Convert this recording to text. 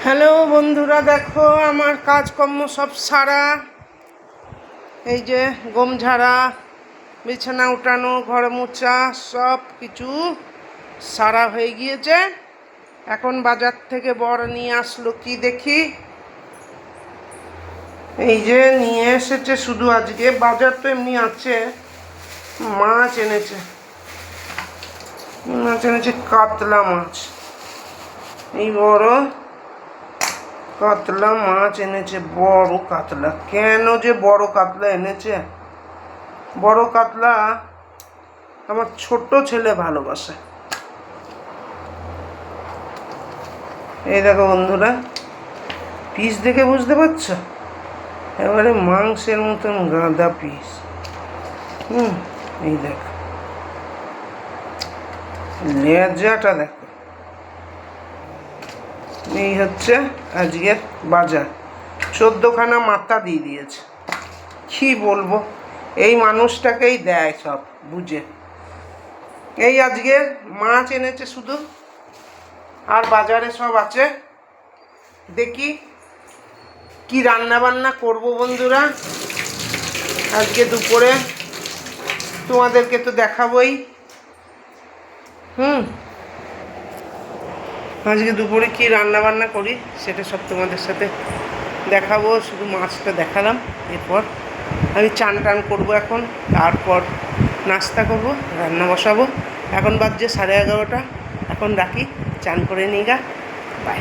Hello বন্ধুরা, দেখো আমার কাজকর্ম সব সারা। এই যে গম ঝাড়া, বিছানা উঠানো, ঘর মোছা সব কিছু সারা হয়ে গিয়েছে। এখন বাজার থেকে বড় নিয়ে আসলো কি দেখি। এই যে নিয়ে এসেছে, শুধু আজকে বাজার তো এমনি আছে, মাছ এনেছে। কাতলা মাছ, এই বড় কাতলা মাছ এনেছে, বড় কাতলা। কেন যে বড় কাতলা এনেছে? বড় কাতলা আমার ছোট ছেলে ভালোবাসে। এই দেখো বন্ধুরা, পিস দেখে বুঝতে পারছো, এবারে মাংসের মতন গাদা পিস। এই দেখো লেজাটা দেখো। এই হচ্ছে আজকের বাজার। 14খানা মাথা দিয়ে দিয়েছে। কি বলবো, এই মানুষটাকেই দেয় সব বুঝে। এই আজকে মাছ এনেছে শুধু, আর বাজারে সব আছে। দেখি কি রান্না বান্না করবো বন্ধুরা। আজকে দুপুরে তোমাদেরকে তো দেখাবোই। আজকে দুপুরে কি রান্না বান্না করি সেটা সব তোমাদের সাথে দেখাবো। শুধু মাছটা দেখালাম, এরপর আমি চান টান করবো এখন, তারপর নাস্তা করব, রান্না বসাবো। এখন বাজছে 11:30। এখন রাখি, চান করে নিই গা, বাই।